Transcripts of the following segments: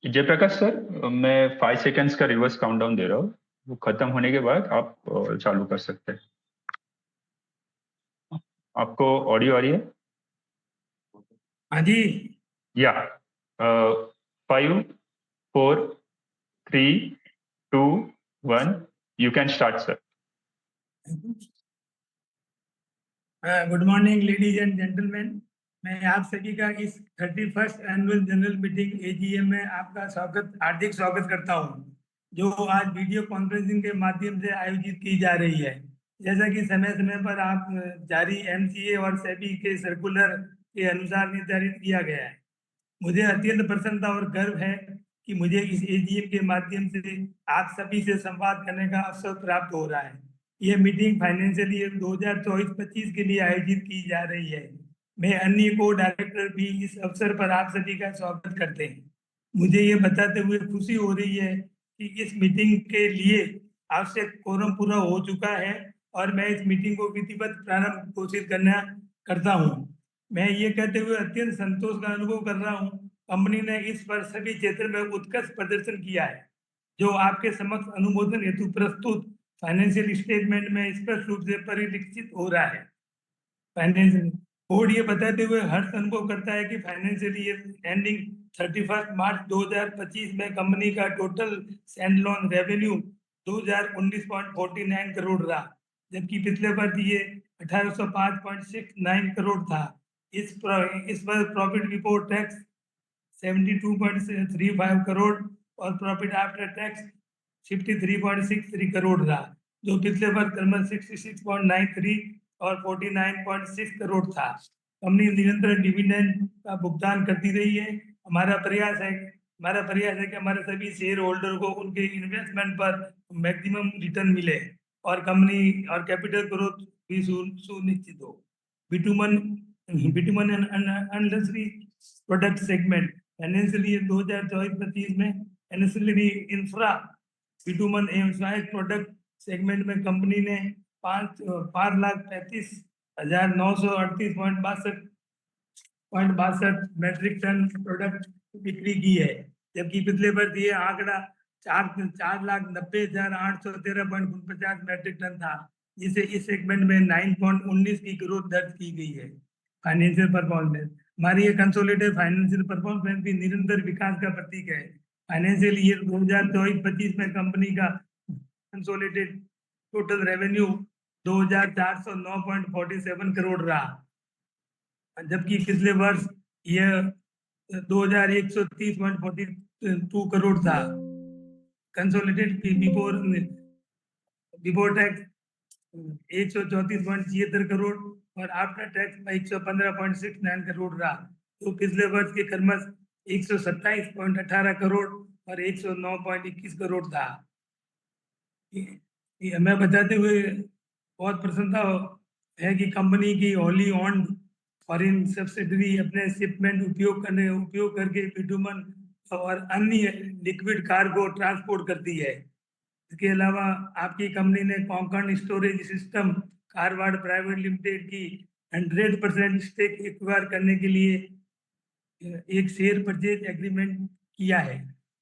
Jayaprakash sir, मैं 5 seconds का reverse countdown दे रहा हूँ। वो खत्म होने के बाद आप चालू कर सकते हैं। आपको ऑडियो आ रही है? हाँ जी। या 5, 4, 3, 2, 1, you can start sir. Good morning ladies and gentleman. मैं आप सभी का इस 31st annual general meeting AGM में आपका हार्दिक स्वागत करता हूं, जो आज वीडियो कॉन्फ्रेंसिंग के माध्यम से आयोजित की जा रही है। जैसा कि समय समय पर आप जारी एमसीए और सेबी के सर्कुलर के अनुसार निर्धारित किया गया है। मुझे अत्यंत प्रसन्नता और गर्व है कि मुझे इस एजीएम के माध्यम से आप सभी से संवाद करने का अवसर प्राप्त हो रहा है। यह मीटिंग फाइनेंशियल ईयर 2024-25 के लिए आयोजित की जा रही है। मैं अन्य को डायरेक्टर भी इस अवसर पर आप सभी का स्वागत करते हैं। मुझे ये बताते हुए खुशी हो रही है कि इस मीटिंग के लिए आवश्यक कोरम पूरा हो चुका है और मैं इस मीटिंग को विधिवत प्रारंभ घोषित करता हूँ। मैं ये कहते हुए अत्यंत संतोष का अनुभव कर रहा हूँ। कंपनी ने इस वर्ष सभी क्षेत्र में उत्कृष्ट प्रदर्शन किया है, जो आपके समक्ष अनुमोदन हेतु प्रस्तुत फाइनेंशियल स्टेटमेंट में स्पष्ट रूप से परिलक्षित हो रहा है। फाइनेंशियल बोर्ड ये बताते हुए हर्ष अनुभव करता है कि फाइनेंशियल ईयर एंडिंग 31 मार्च 2025 में कंपनी का total stand loan revenue 2019.49 crore रहा, जबकि पिछले वर्ष ये 1805.69 करोड़ था। इस पर प्रॉफिट बिफोर टैक्स 72.35 करोड़ और प्रॉफिट आफ्टर टैक्स 53.63 करोड़ रहा, जो पिछले वर्ष क्रमश 66.93 और 49.6 करोड़ था। कंपनी निरंतर डिविडेंड का भुगतान करती रही है। हमारा प्रयास है कि हमारे सभी शेयर होल्डर को उनके इन्वेस्टमेंट पर मैक्सिमम रिटर्न मिले और कंपनी और कैपिटल ग्रोथ भी सुनिश्चित हो। Bitumen industry product segment financial year 2024-25 में एनएसएलवी इंफ्रा बिटुमन एवं सहायक प्रोडक्ट सेगमेंट में कंपनी ने 5,35,938.62 मेट्रिक टन प्रोडक्ट बिक्री की है, जबकि पिछले वर्ष ये आंकड़ा 4,90,813.49 मेट्रिक टन था, जिसे इस सेगमेंट में 9.19 की ग्रोथ दर्ज की गई है। फाइनेंशियल परफॉर्मेंस हमारी ये कंसोलिडेटेड फाइनेंशियल परफॉर्मेंस भी निरंतर विकास का प्रतीक है। फाइनेंशियल ईयर 2024-25 में कंपनी का कंसोलिडेटेड टोटल रेवेन्यू 2,409.47 करोड़ रहा, जबकि पिछले वर्ष यह 2,130.42 करोड़ था। कंसोलिडेटेड बिफोर टैक्स 134.76 करोड़ और आफ्टर टैक्स 115.69 करोड़ रहा, तो पिछले वर्ष के क्रमश 127.18 करोड़ और 109.21 करोड़ था। हमें बताते हुए बहुत प्रसन्नता है कि कंपनी की होली ऑन्ड फॉरेन सब्सिडरी अपने शिपमेंट उपयोग करके बिटुमन और अन्य लिक्विड कार्गो ट्रांसपोर्ट करती है। इसके अलावा आपकी कंपनी ने Konkan storage system Karwad private limited की 100% स्टेक एक्वायर करने के लिए एक शेयर परचेज एग्रीमेंट किया है।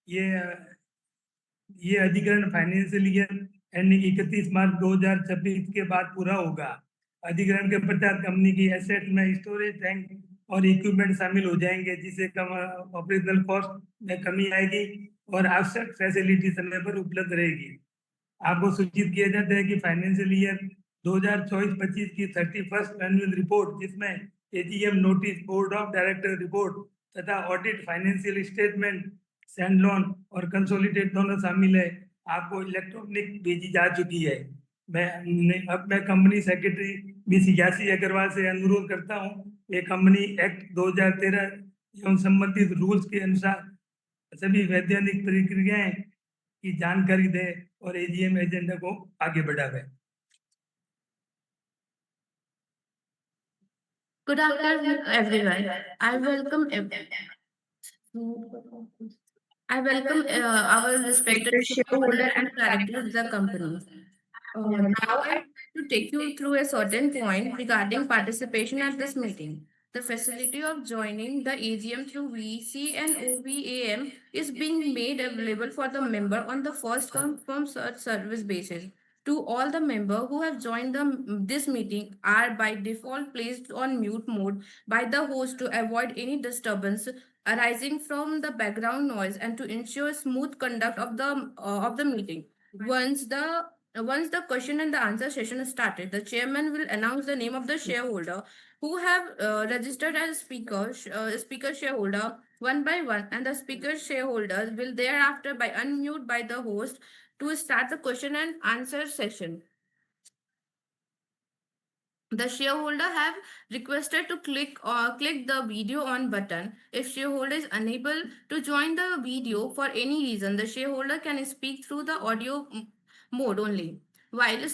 ये अधिग्रहण फाइनेंशियल ईयर एंडिंग 31 मार्च 2026 के बाद पूरा होगा। अधिग्रहण के पश्चात कंपनी की एसेट में स्टोरेज टैंक और इक्विपमेंट शामिल हो जाएंगे, जिससे कम ऑपरेशनल कॉस्ट में कमी आएगी और आवश्यक फैसिलिटी समय पर उपलब्ध रहेगी। आपको सूचित किया जाता है कि फाइनेंशियल ईयर 2024-25 की 31st एनुअल रिपोर्ट, जिसमें AGM notice, board of director report तथा audit financial statement, standalone और कंसोलिडेट दोनों शामिल है, आपको इलेक्ट्रॉनिक भेजी जा चुकी है। मैं कंपनी सेक्रेटरी मिस यासी अग्रवाल से अनुरोध करता हूं, ये कंपनी एक्ट 2013 एवं संबंधित रूल्स के अनुसार सभी वैधानिक प्रक्रियाएं की जानकारी दे और एजीएम एजेंडा को आगे बढ़ावे। Good afternoon, everyone. I welcome our respected shareholder and directors of the company. Now I want to take you through a certain point regarding participation at this meeting. The facility of joining the AGM through VC and OVAM is being made available for the member on the first come first served service basis. To all the member who have joined this meeting are by default placed on mute mode by the host to avoid any disturbance arising from the background noise and to ensure smooth conduct of the meeting. Once the question and the answer session is started, the chairman will announce the name of the shareholder who have registered as speaker shareholder one by one, and the speaker shareholders will thereafter by unmute by the host to start the question and answer session. The shareholder have requested to click the video on button. If shareholder is unable to join the video for any reason, the shareholder can speak through the audio mode only. While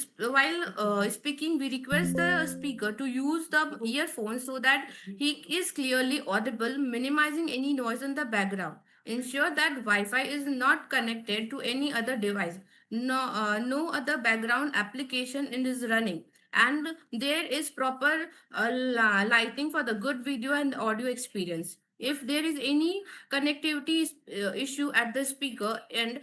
speaking, we request the speaker to use the earphones so that he is clearly audible, minimizing any noise in the background. Ensure that Wi-Fi is not connected to any other device. No other background application is running, and there is proper lighting for the good video and audio experience. If there is any connectivity issue at the speaker, and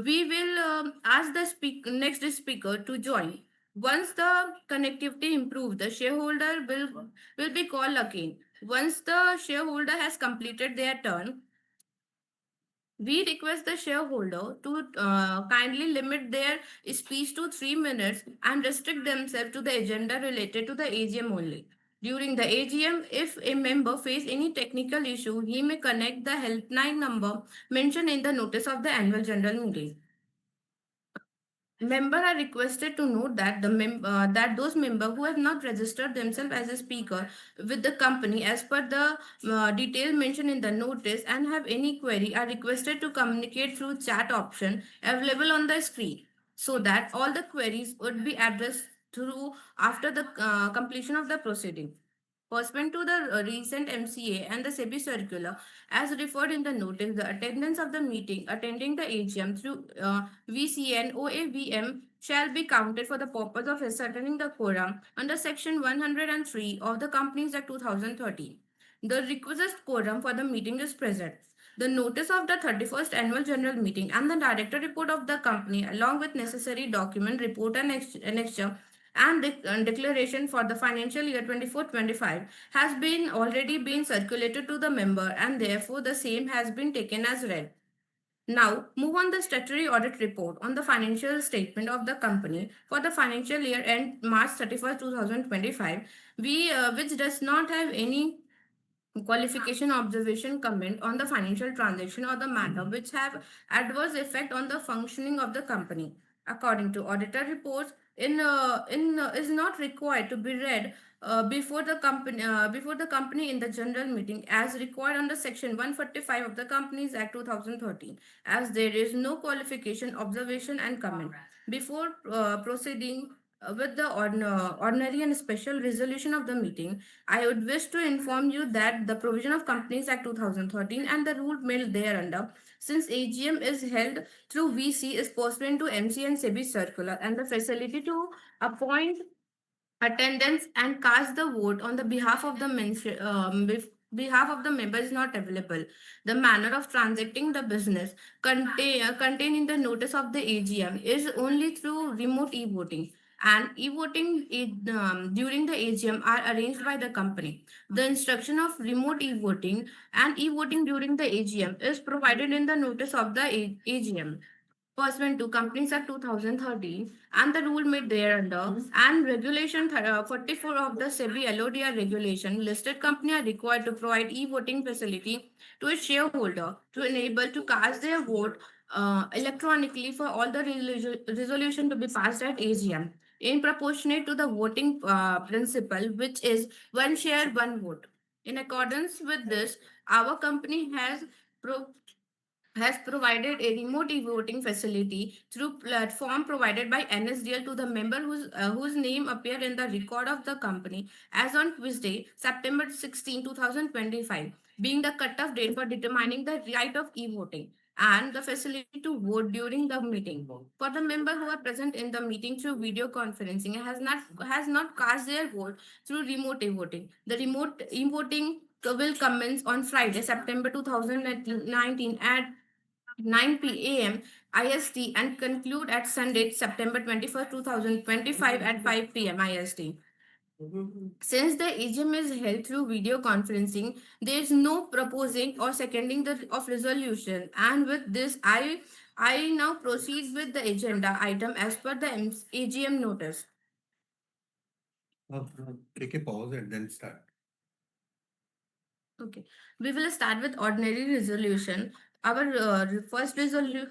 we will ask the next speaker to join. Once the connectivity improves, the shareholder will be called again. Once the shareholder has completed their turn, we request the shareholder to kindly limit their speech to 3 minutes and restrict themselves to the agenda related to the AGM only. During the AGM, if a member face any technical issue, he may connect the helpline number mentioned in the notice of the annual general meeting. Members are requested to note that that those members who have not registered themselves as a speaker with the company as per the detail mentioned in the notice and have any query are requested to communicate through chat option available on the screen, so that all the queries would be addressed through after the completion of the proceeding. Pursuant to the recent MCA and the SEBI circular, as referred in the notice, the attendance of the meeting attending the AGM through VC and OAVM shall be counted for the purpose of ascertaining the quorum under Section 103 of the Companies Act 2013. The requisite quorum for the meeting is present. The notice of the 31st annual general meeting and the director report of the company, along with necessary document, report, and annexure and the declaration for the financial year 24-25 has been already been circulated to the member, and therefore the same has been taken as read. Now, move on the statutory audit report on the financial statement of the company for the financial year end March 31st, 2025, which does not have any qualification, observation, comment on the financial transaction or the matter which have adverse effect on the functioning of the company. According to auditor reports, is not required to be read before the company in the general meeting as required under section 145 of the Companies Act 2013, as there is no qualification, observation, and comment. Before proceeding with the ordinary and special resolution of the meeting, I would wish to inform you that the provision of Companies Act 2013 and the rule made thereunder, since AGM is held through VC, is pursuant to MC and SEBI circular, and the facility to appoint attendance and cast the vote on the behalf of the behalf of the member is not available. The manner of transacting the business contained in the notice of the AGM is only through remote e-voting, and e-voting during the AGM are arranged by the company. The instruction of remote e-voting and e-voting during the AGM is provided in the notice of the AGM pursuant to Companies Act 2013 and the rule made thereunder, and Regulation 44 of the SEBI LODR regulation, listed company are required to provide e-voting facility to its shareholder to enable to cast their vote electronically for all the resolution to be passed at AGM in proportionate to the voting principle, which is one share, one vote. In accordance with this, our company has provided a remote e-voting facility through platform provided by NSDL to the member whose name appeared in the record of the company as on Tuesday, September 16, 2025, being the cutoff date for determining the right of e-voting. and the facility to vote during the meeting. For the member who are present in the meeting through video conferencing and has not cast their vote through remote e-voting, the remote e-voting will commence on Friday, September 2019 at 9 p.m. IST and conclude at Sunday, September 21st, 2025 at 5 p.m. IST. Since the AGM is held through video conferencing, there is no proposing or seconding of resolution. And with this, I now proceed with the agenda item as per the AGM notice. Take a pause and then start. Okay, we will start with ordinary resolution. Our first resolution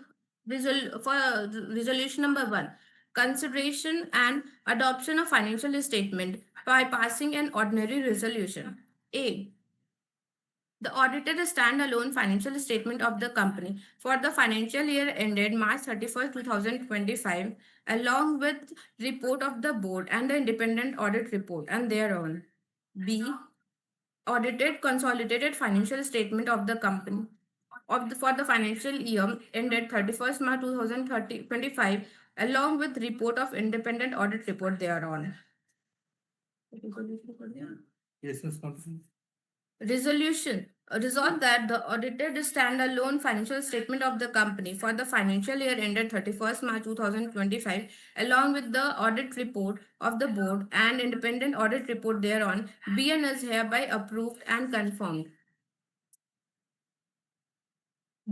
number 1, consideration and adoption of financial statement by passing an ordinary resolution. A. The audited standalone financial statement of the company for the financial year ended March 31st, 2025, along with report of the board and the independent audit report and thereon. B. Audited consolidated financial statement of the company for the financial year ended 31st March 2025, along with report of independent audit report thereon. Yes, Ms. Thompson. Resolution. Resolve that the audited standalone financial statement of the company for the financial year ended 31st March 2025, along with the audit report of the board and independent audit report thereon, be and is hereby approved and confirmed.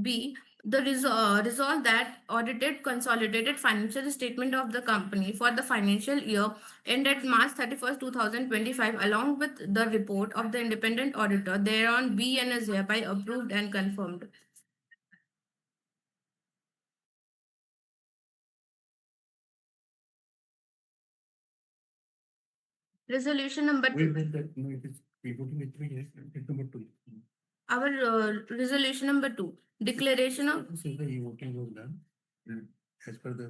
B. The resolve that audited consolidated financial statement of the company for the financial year ended March 31st, 2025, along with the report of the independent auditor thereon, be and is hereby approved and confirmed. Resolution number 2. We made that, no, it is, we voting with 3 years, it's number 2. Our resolution number 2. Declaration of Since the e-voting was done, as per the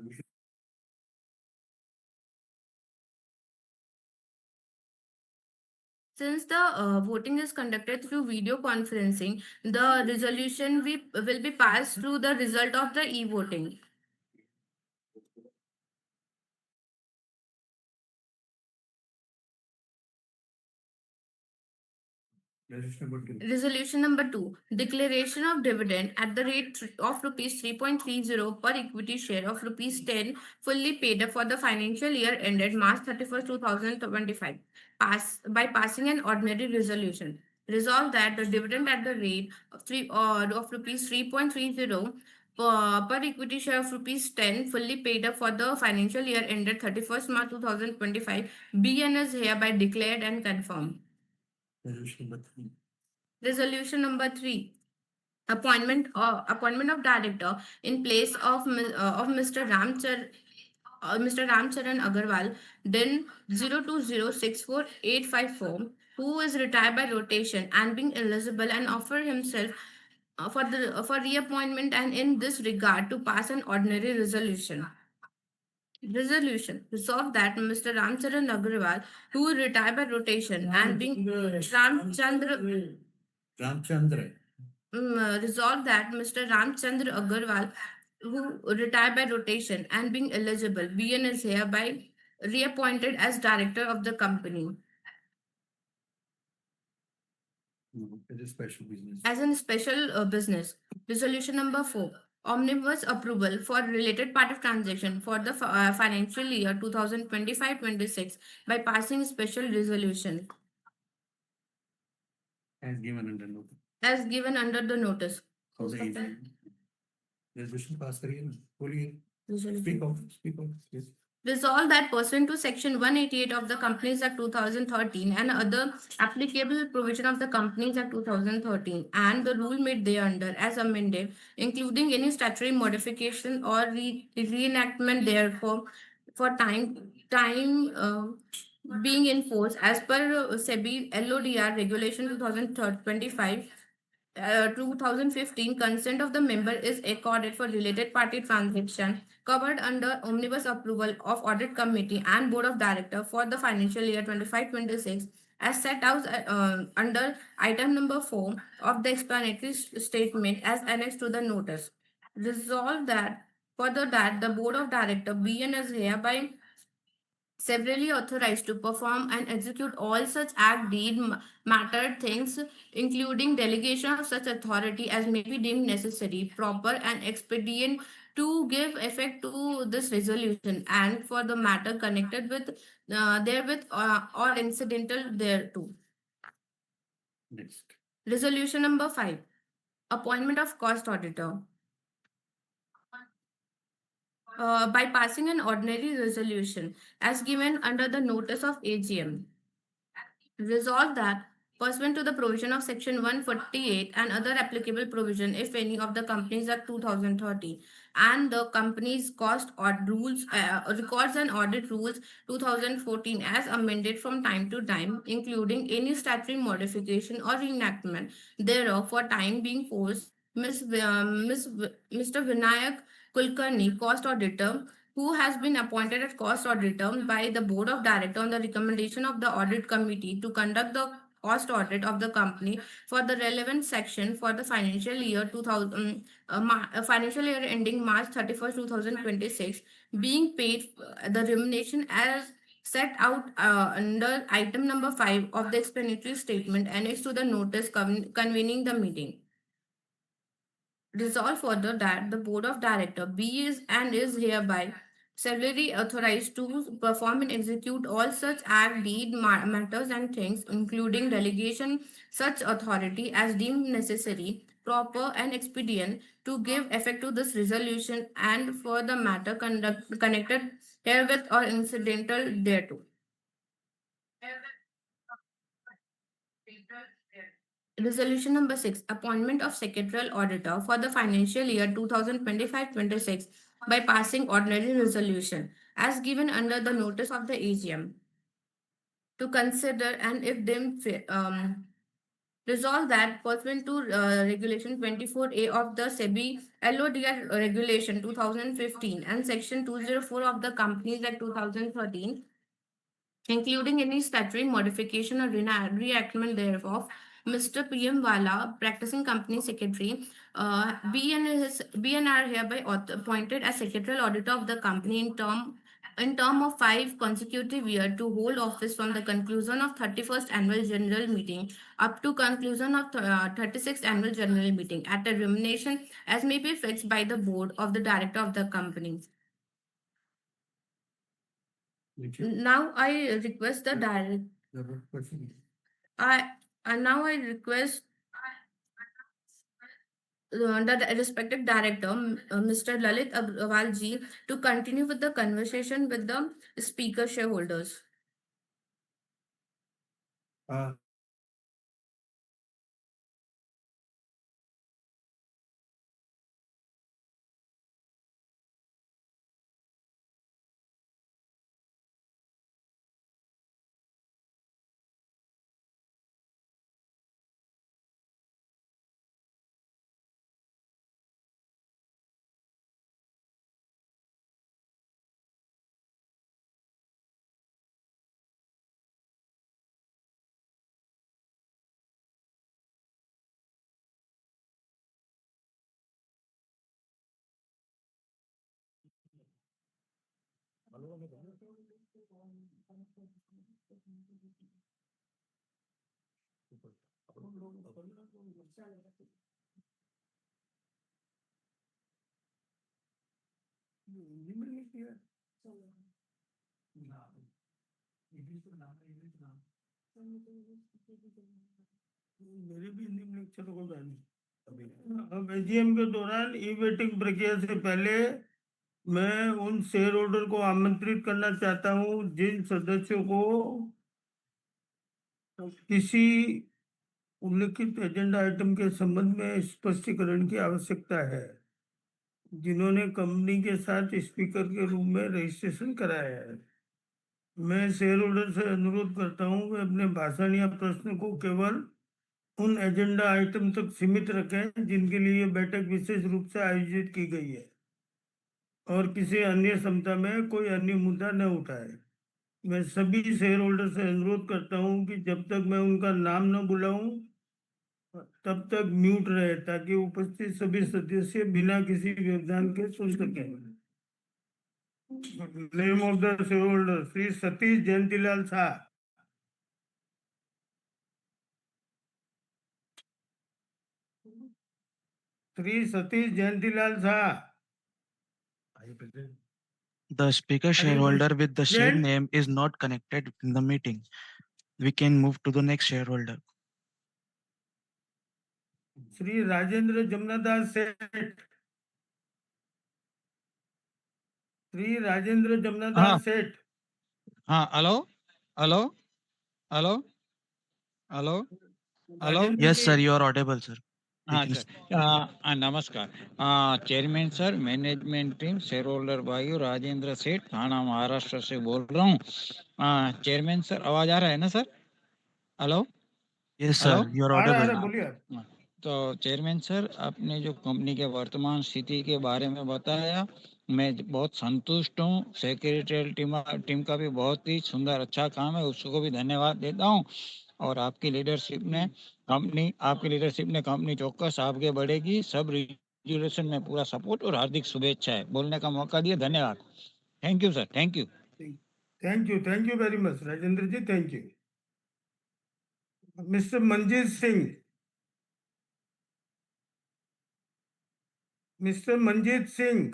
Since the voting is conducted through video conferencing, the resolution will be passed through the result of the e-voting. Resolution number 2. Declaration of dividend at the rate of rupees 3.30 per equity share of rupees 10 fully paid up for the financial year ended March 31st, 2025. By passing an ordinary resolution. Resolve that the dividend at the rate of rupees 3.30 per equity share of rupees 10 fully paid up for the financial year ended 31st March 2025 be and is hereby declared and confirmed. Resolution number 3. Appointment of director in place of Mr. Ramcharan Agarwal, then 02064854, who is retired by rotation and being eligible and offer himself for reappointment, and in this regard to pass an ordinary resolution. Resolution. Resolve that Mr. Ramcharan Agarwal, who retired by rotation and being Ramchandra. Resolve that Mr. Ramchandra Agarwal, who retired by rotation and being eligible, be and is hereby reappointed as director of the company. No, it is special business. As in special business. Resolution number 4. Omnibus approval for related party transaction for the financial year 2025-26 by passing special resolution. As given under note. As given under the notice. For the evening. Resolution pass करिए ना, बोलिए. Resolution. Speak out, yes. Resolve that pursuant to Section 188 of the Companies Act 2013 and other applicable provision of the Companies Act 2013 and the rule made thereunder as amended, including any statutory modification or reenactment therefore for time being in force as per SEBI LODR Regulation 2025. 2015, consent of the member is accorded for related party transaction covered under omnibus approval of audit committee and board of director for the financial year 25-26 as set out under item number 4 of the explanatory statement as annexed to the notice. Resolve that further that the board of director BN is hereby severally authorized to perform and execute all such act, deed, matter, things, including delegation of such authority as may be deemed necessary, proper, and expedient to give effect to this resolution, and for the matter connected with therewith or incidental thereto. Next. Resolution number 5. Appointment of cost auditor. By passing an ordinary resolution as given under the notice of AGM. Resolved that pursuant to the provision of section 148 and other applicable provision, if any, of the Companies Act 2030 and the company's cost or rules, records and audit rules 2014 as amended from time to time, including any statutory modification or reenactment thereof for time being forced, Mr. Vinayak Kulkarni, cost auditor, who has been appointed as cost auditor by the board of directors on the recommendation of the audit committee to conduct the cost audit of the company for the relevant section for the financial year 2000 financial year ending March 31st 2026, being paid the remuneration as set out under item number 5 of the explanatory statement annexed to the notice convening the meeting. Resolve further that the board of directors be is and is hereby severally authorized to perform and execute all such act, deed, matters, and things, including delegation such authority as deemed necessary, proper, and expedient to give effect to this resolution, and for the matter connected herewith or incidental thereto. Resolution number 6. Appointment of secretarial auditor for the financial year 2025-26 by passing ordinary resolution as given under the notice of the AGM to consider and if deemed resolve that pursuant to regulation 24A of the SEBI LODR regulation 2015 and section 204 of the Companies Act 2013, including any statutory modification or reenactment thereof, Mr. P.M. Wala, practicing company secretary, BN are hereby appointed as secretarial auditor of the company in term of 5 consecutive years to hold office from the conclusion of 31st annual general meeting up to conclusion of 36th annual general meeting at a remuneration as may be fixed by the board of the director of the company. Now I request the direct. Now I request the respected director, Mr. Lalit Agrawal ji, to continue with the conversation with the speaker shareholders. मेरे भी चलो कोई बात नहीं। अब AGM के दौरान ई waiting प्रक्रिया से पहले मैं उन शेयर होल्डर को आमंत्रित करना चाहता हूं जिन सदस्यों को किसी उल्लिखित एजेंडा आइटम के संबंध में स्पष्टीकरण की आवश्यकता है, जिन्होंने कंपनी के साथ स्पीकर के रूप में रजिस्ट्रेशन कराया है। मैं शेयर होल्डर से अनुरोध करता हूं कि अपने भाषण या प्रश्न को केवल उन एजेंडा आइटम तक सीमित रखें जिनके लिए बैठक विशेष रूप से आयोजित की गई है और किसी अन्य क्षमता में कोई अन्य मुद्दा न उठाए। मैं सभी शेयर होल्डर से अनुरोध करता हूं कि जब तक मैं उनका नाम न बुलाऊं तब तक म्यूट रहे ताकि उपस्थित सभी सदस्य बिना किसी व्यवधान के सुन सके। Name of the share holder Shri Satish Jayantilal Shah. Shri Satish Jayantilal Shah. The speaker shareholder with the shared Present. name is not connected in the meeting. We can move to the next shareholder. Shri Rajendra Jamnadas Seth. Shri Rajendra Jamnadas Seth. हाँ hello hello hello hello hello Rajendra Yes, जी, sir, you are audible, sir. We हाँ can sir नमस्कार chairman sir management team shareholder भाई राजेंद्र सेठ थाना महाराष्ट्र से बोल रहा हूँ चेयरमैन सर आवाज आ रहा है ना sir hello Yes, hello sir, you are आ रहा audible. है, बोलिए। हाँ, तो चेयरमैन सर आपने जो कंपनी के वर्तमान स्थिति के बारे में बताया मैं बहुत संतुष्ट हूँ सेक्रेटरियल टीम का भी बहुत ही सुंदर अच्छा काम है उसको भी धन्यवाद देता हूँ और आपकी लीडरशिप ने कंपनी चौकस आगे बढ़ेगी सब रेजुलेशन में पूरा सपोर्ट और हार्दिक शुभेच्छा है बोलने का मौका दिया धन्यवाद thank you sir thank you thank you very much Rajendra ji, thank you. Mister Manjeet Singh. Mister Manjeet Singh.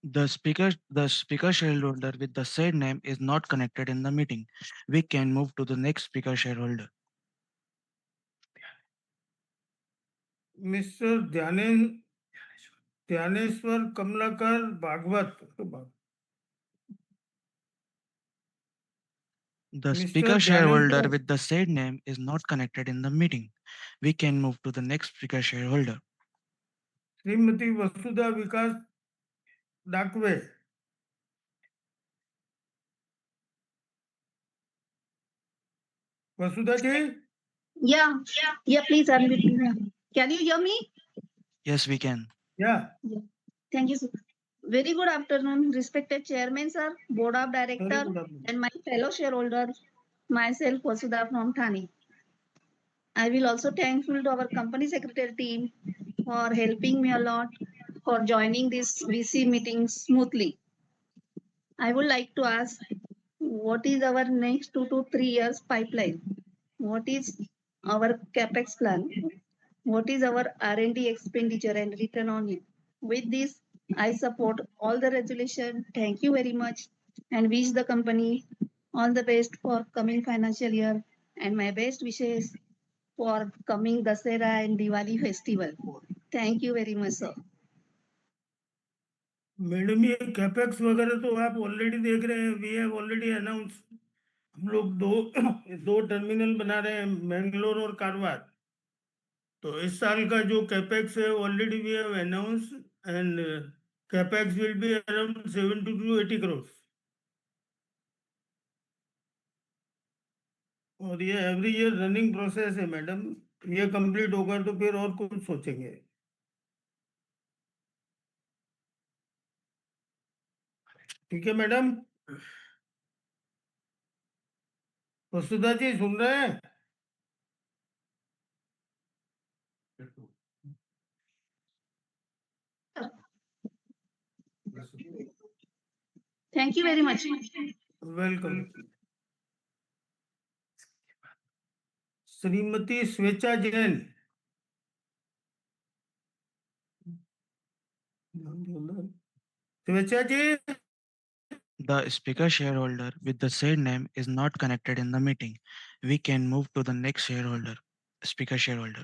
The speaker shareholder with the said name is not connected in the meeting. We can move to the next speaker shareholder. Mister Dhyaneshwar Kamalakar Bhagwat. The Mr. speaker Dhyanendra- shareholder with the said name is not connected in the meeting. We can move to the next speaker shareholder. Shrimati Vasudha Vikas Dakwe. Vasudha ji, Yeah, please unmute me. Can you hear me? Yes, we can. या Thank you, sir. Very good afternoon, respected chairman, sir, board of director, and my fellow shareholders, myself, Vasudha from Thane. I will also thankful to our company secretary team for helping me a lot for joining this VC meeting smoothly. I would like to ask, what is our next 2 to 3 years pipeline? What is our capex plan? What is our R&D expenditure and return on it? With this, I support all the resolution. Thank you very much and wish the company all the best for coming financial year and my best wishes for coming Dasera and Diwali festival. Thank you very much, sir. Madam ये capex वगैरह तो आप already देख रहे हैं, we have already announce. हम लोग दो टर्मिनल बना रहे हैं, मैंगलोर और कारवार। तो इस साल का जो कैपेक्स है already we have announce and capex will be around 70 to 80 crore. और ये एवरी ईयर रनिंग प्रोसेस है मैडम, ये कंप्लीट होगा तो फिर और कुछ सोचेंगे। ठीक है मैडम। वसुधा जी सुन रहे हैं? Thank you very much. Welcome. Shrimati स्वेच्छा जैन। स्वेच्छा जी, The speaker shareholder with the said name is not connected in the meeting. We can move to the next shareholder. Speaker shareholder.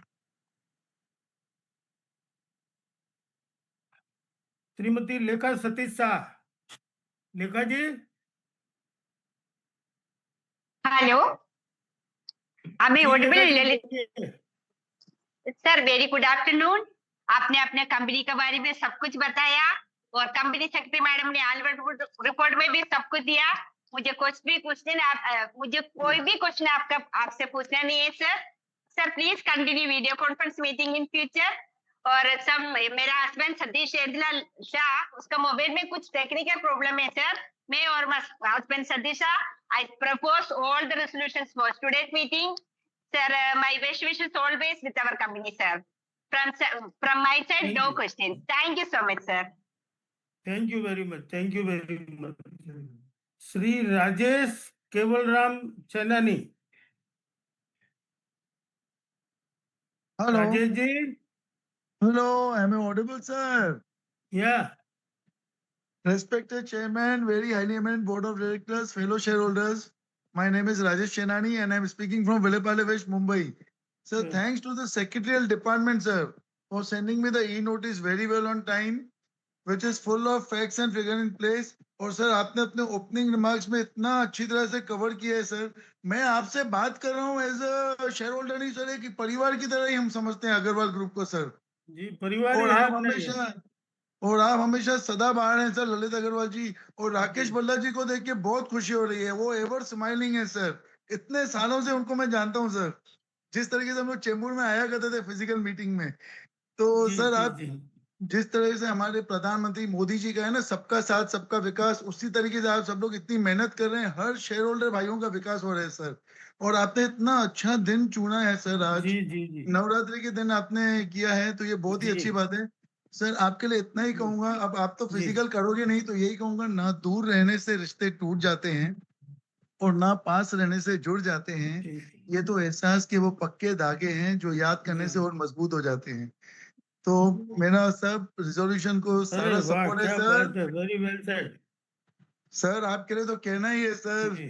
Shrimati लेखा सतीश शाह। लेखा जी, हेलो अभी ऑडिबल लेखा जी, ललित बोलिए। सर वेरी गुड आफ्टरनून आपने अपने company के बारे में सब कुछ बताया और कंपनी सेक्रेटरी मैडम ने एनुअल रिपोर्ट में भी सब कुछ दिया मुझे मुझे कोई भी क्वेश्चन आपसे पूछना नहीं है sir please continue video conference meeting in future और सब मेरा हस्बैंड सतीश शेरला शाह उसका मोबाइल में कुछ टेक्निकल प्रॉब्लम है सर मैं और husband Satish Shah I propose all the resolutions for today's meeting Sir, my best wishes always with our company, sir. From my side, Thank no you. questions. Thank you so much, sir. Thank you very much. Thank you very much. Sri Rajesh Kevalram Chenani. Hello. Rajesh ji, Hello, am I audible, sir? yeah. Respected Chairman, very highly eminent Board of Directors, fellow shareholders. My name is Rajesh Chenani and I'm speaking from Vilepale West, Mumbai. Sir, Yeah. thanks to the Secretarial Department, sir, for sending me the e-notice very well on time, which is full of facts and figure in place. और sir आपने अपने opening remarks में इतना अच्छी तरह से cover किया है सर. मैं आपसे बात कर रहा हूँ एज अ शेयर होल्डर नहीं सर, एक परिवार की तरह ही हम समझते हैं अग्रवाल ग्रुप को सर. जी परिवार ही और है आप अपना ये। हमेशा सदा बाहर हैं सर ललित अग्रवाल जी. और राकेश बल्ला जी को देख के बहुत खुशी हो रही है, वो एवर स्माइलिंग है सर. इतने सालों से उनको मैं जानता हूं सर, जिस तरीके से हम लोग चेंबूर में आया करते थे फिजिकल मीटिंग में. तो जी सर जी आप जी जिस तरह से हमारे प्रधानमंत्री मोदी जी का है ना सबका साथ सबका विकास, उसी तरीके से आप सब लोग इतनी मेहनत कर रहे हैं, हर शेयर होल्डर भाइयों का विकास हो रहा है सर. और आपने इतना अच्छा दिन चुना है सर आज, जी जी जी नवरात्रि के दिन आपने किया है, तो ये बहुत ही जी। अच्छी बात है सर. आपके लिए इतना ही कहूंगा, अब आप तो जी। फिजिकल करोगे नहीं, तो यही कहूंगा, ना दूर रहने से रिश्ते टूट जाते हैं और ना पास रहने से जुड़ जाते हैं. जी। ये तो एहसास के वो पक्के धागे हैं जो याद करने से और मजबूत हो जाते हैं. तो मेरा सब रिजोल्यूशन को अरे सारा वाह सपोर्ट है क्या सर. बात है, वेरी वेल सेड। सर आपके लिए तो कहना ही है सर, जी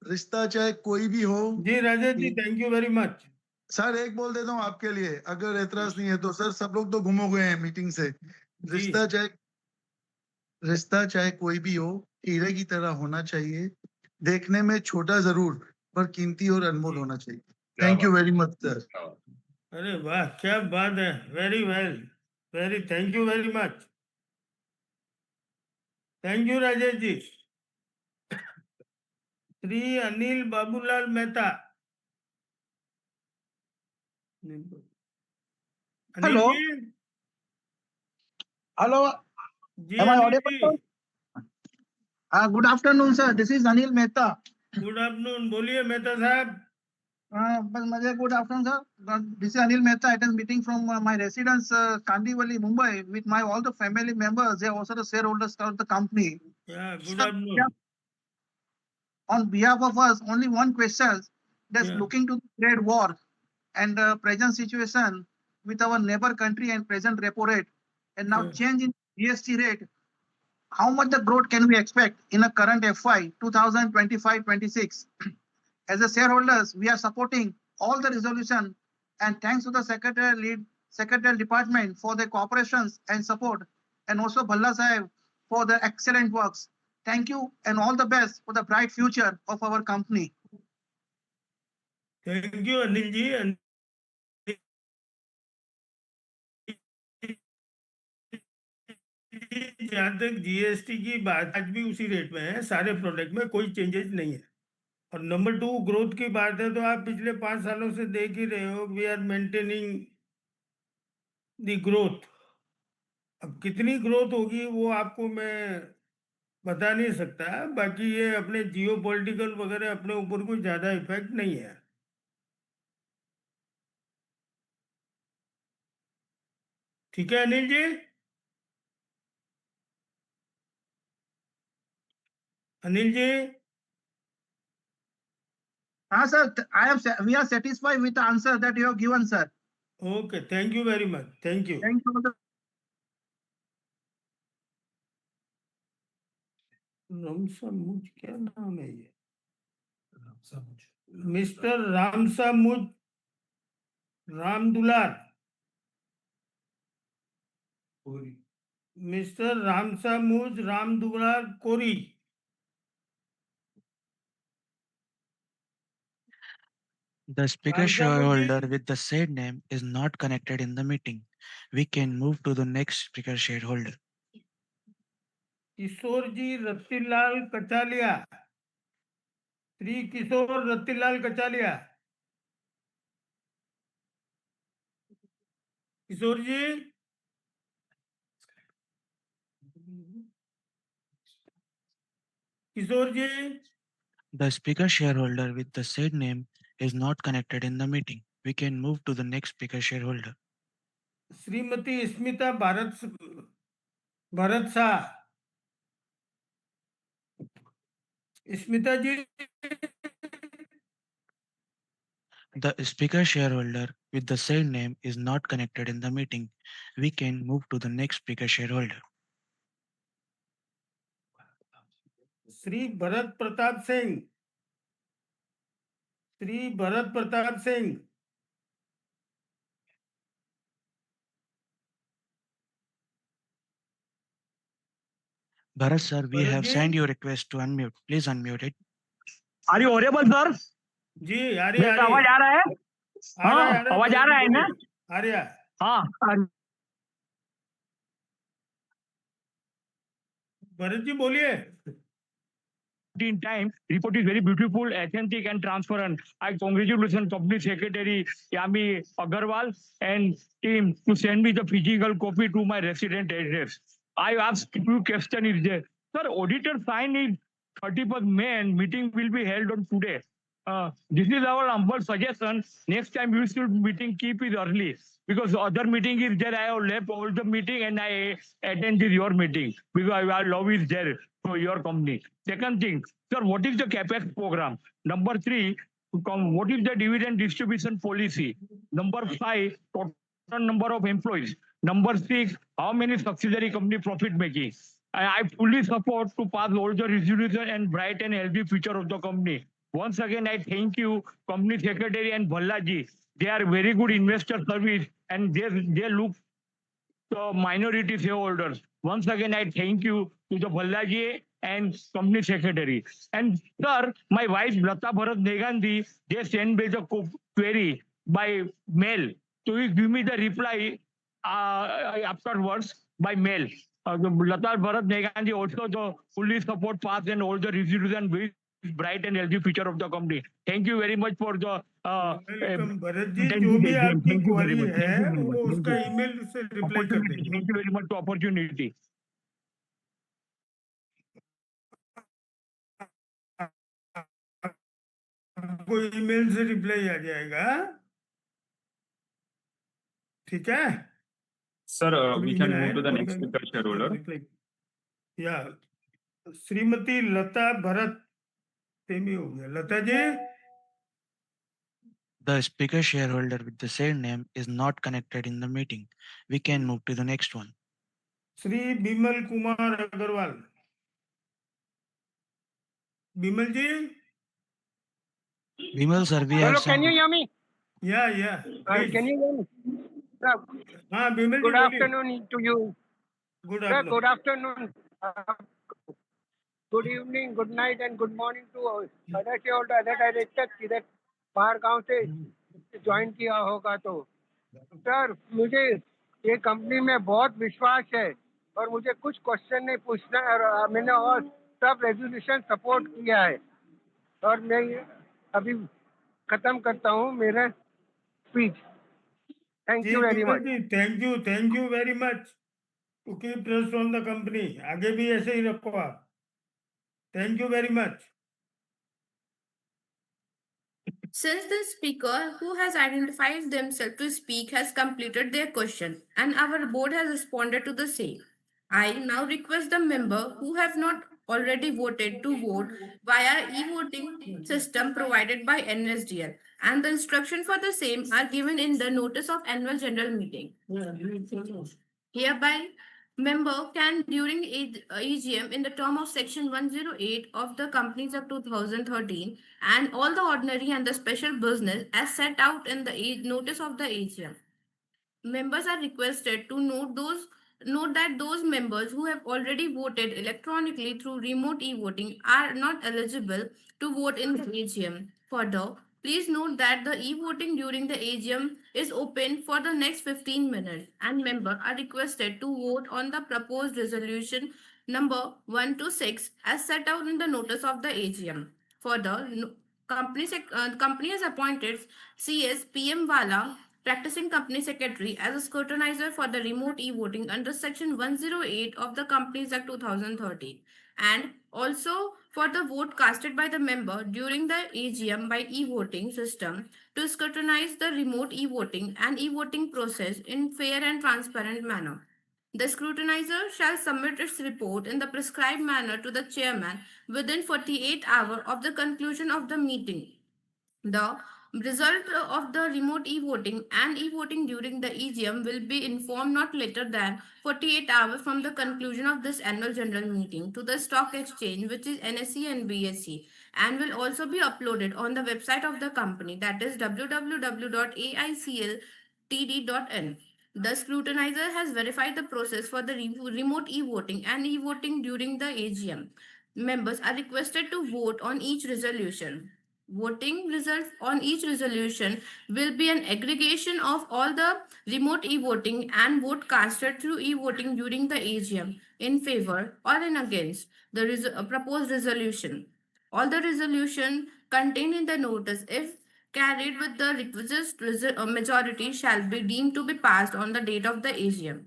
रिश्ता चाहे कोई भी हो. जी Rajesh ji, thank you very much. Sir एक बोल देता हूँ आपके लिए, अगर एतराज नहीं है तो. सर सब लोग तो गुम हो गए हैं मीटिंग से. जी रिश्ता चाहे कोई भी हो, हीरे की तरह होना चाहिए. देखने में छोटा जरूर, पर कीमती और अनमोल जी। होना चाहिए. Thank you very much sir. अरे वाह क्या बात है, very well, very thank you very much. Thank you Rajesh ji. Shri Anil Babulal Mehta. Anil Hello. Ji. Hello, ji am I Anil audible? जी, Good afternoon, sir. This is Anil Mehta. Good afternoon, बोलिए मेहता साहब। Good afternoon, sir. This is Anil Mehta. I am meeting from my residence, Kandivali, Mumbai, with my all the family members. They are also the shareholders of the company. Good Sir, afternoon. on behalf of us, only one question: that's Yeah. looking to the trade war and the present situation with our neighbor country and present repo rate, and now Yeah. change in GST rate. How much the growth can we expect in a current FY 2025-26? As a shareholders, we are supporting all the resolution, and thanks to the secretarial department for the cooperations and support, and also Bhalla Sahib for the excellent works. Thank you and all the best for the bright future of our company. Thank you Anil ji. जहाँ तक GST की बात, आज भी उसी rate में है, सारे प्रोडक्ट में कोई चेंजेस नहीं है। और नंबर 2 ग्रोथ की बात है, तो आप पिछले 5 सालों से देख ही रहे हो, we are maintaining the growth. अब कितनी ग्रोथ होगी वो आपको मैं बता नहीं सकता, बाकी ये अपने जियो पॉलिटिकल वगैरह अपने ऊपर कोई ज्यादा इफेक्ट नहीं है। ठीक है Anil ji. Anil ji. Sir, we are satisfied with the answer that you have given, sir. Okay, thank you very much, thank you. Thank you. Ramsa मुझ, क्या नाम है ये? मिस्टर रामसा मुझ राम दुलार। मिस्टर रामसा मुझ राम दुलार कोरी। The speaker रामसा मुझ shareholder जी, with the said name is not connected in the meeting. We can move to the next speaker shareholder. Kishore ji Rattilal Kachalia. Shri Kishore Rattilal Kachalia. Kishore ji. Kishore ji. The speaker shareholder with the said name is not connected in the meeting. We can move to the next speaker shareholder. Shrimati Smita Bharat Shah. Smita ji, The speaker shareholder with the same name is not connected in the meeting. We can move to the next speaker shareholder. Shri Bharat Pratap Singh. Shri Bharat Pratap Singh. Bharat sir, we Bharat have ji? sent your request to unmute. Please unmute it. Are you audible sir? जी आ रही मेरा आवाज आ रहा है? हाँ, आवाज आ रहा है ना? आ रहा है। हाँ, भरत जी बोलिए। in time, report is very beautiful, authentic and transparent. I congratulate company secretary Yami Agarwal and team to send me the physical copy to my resident address. I asked few question is there. Sir, auditor sign is 31st May and meeting will be held on today. This is our humble suggestion. Next time we should meeting keep it early because other meeting is there. I have left all the meeting and I attended your meeting because I love is there for your company. Second thing, sir, what is the CapEx program? Number 3, what is the dividend distribution policy? Number 5, total number of employees. Number 6, how many subsidiary company profit making? I fully support to pass all the resolution and bright and healthy future of the company. Once again, I thank you, company secretary and Bhallaji. They are very good investor service and they look the minority shareholders. Once again, I thank you to the Bhallaji and company secretary. And sir, my wife Lata Bharat Negandhi, they send me the query by mail. So you give me the reply afterwards by mail. Lata Bharat Negandhi also the fully support path and all the resolution with bright and healthy future of the company. Thank you very much for the welcome Bharat ji, जो भी आपकी query है वो उसका email से reply कर देंगे। Thank you very much for opportunity. आपको ईमेल से रिप्लाई आ जाएगा, ठीक है? Sir, we can move to the next speaker shareholder. या श्रीमती लता भरत तेमी हो गया। Lata ji, The speaker shareholder with the same name is not connected in the meeting. We can move to the next one. Shri Bimal Kumar Agarwal. Bimal ji, Vimal sir, we have Hello, sent. can you hear me? या Can you hear me? Sir, हाँ बिमल जी good बोलिए। afternoon to you. Good Sir, afternoon. good afternoon. Good evening, good night and good morning to other shareholder, other directors जिधर बाहर गांव से join किया होगा तो सर मुझे ये कंपनी में बहुत विश्वास है और मुझे कुछ क्वेश्चन नहीं पूछना है और मैंने और सब रेजोल्यूशन सपोर्ट किया है और मैं अभी खत्म करता हूँ मेरा speech. Thank you very much. Thank you very much to keep trust on the company. आगे भी ऐसे ही रखो आप। Thank you very much. Since the speaker who has identified themselves to speak has completed their question and our board has responded to the same, I now request the member who have not already voted to vote via e-voting system provided by NSDL, and the instruction for the same are given in the notice of annual general meeting. Hereby, member can during EGM in the term of section 108 of the Companies Act 2013 and all the ordinary and the special business as set out in the notice of the AGM. Members are requested to note that those members who have already voted electronically through remote e-voting are not eligible to vote in the AGM. Further, please note that the e-voting during the AGM is open for the next 15 minutes and members are requested to vote on the proposed resolution number 1 to 6 as set out in the notice of the AGM. Further, company has appointed CS PM Wala, practicing company secretary, as a scrutinizer for the remote e-voting under section 108 of the Companies Act 2013 and also for the vote casted by the member during the AGM by e-voting system to scrutinize the remote e-voting and e-voting process in fair and transparent manner. The scrutinizer shall submit its report in the prescribed manner to the chairman within 48 hours of the conclusion of the meeting. The result of the remote e-voting and e-voting during the EGM will be informed not later than 48 hours from the conclusion of this annual general meeting to the stock exchange, which is NSE and BSE, and will also be uploaded on the website of the company, that is www.aicltd.in. The scrutinizer has verified the process for the remote e-voting and e-voting during the AGM. Members are requested to vote on each resolution. Voting results on each resolution will be an aggregation of all the remote e-voting and vote casted through e-voting during the AGM in favor or in against the proposed resolution. All the resolution contained in the notice, if carried with the requisite majority, shall be deemed to be passed on the date of the AGM.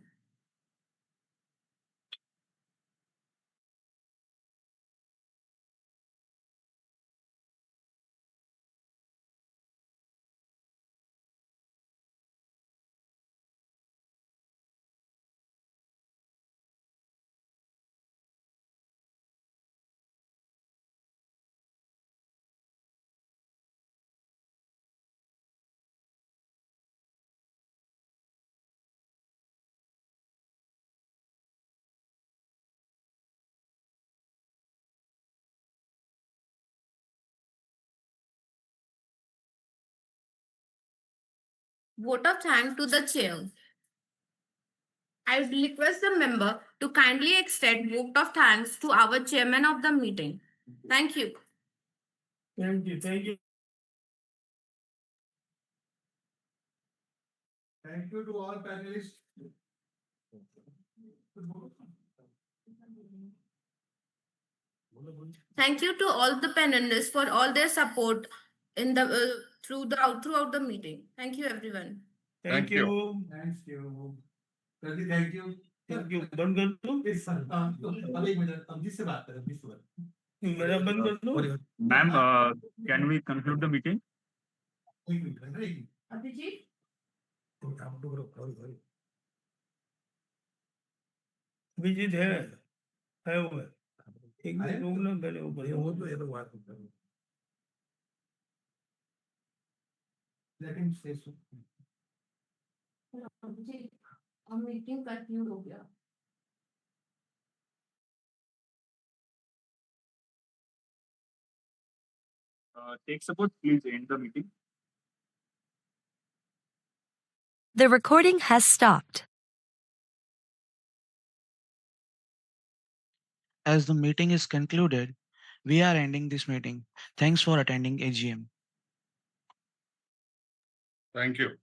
Vote of thanks to the chair. I would request the member to kindly extend vote of thanks to our chairman of the meeting. Thank you. Thank you. Thank you. Thank you to all panelists. Thank you to all the panelists for all their support in the throughout the meeting. Thank you, everyone. Thank you. Thank you. Thank you. Thank you. बंद कर दूं? एक minute, अब जिससे बात करें, जिससे बात। मेरा बंद कर दूं? Ma'am, can we conclude the meeting? एक मिनट, एक मिनट। Abhijit? अभिजीत है वो है। एक मिनट रुक लो, पहले ऊपर वो तो ये तो बात करता हूँ। लेकिन से Abhijit, अब मीटिंग कंक्लूड हो गया। Take support, please end the meeting. The recording has stopped. As the meeting is concluded, we are ending this meeting. Thanks for attending AGM. Thank you.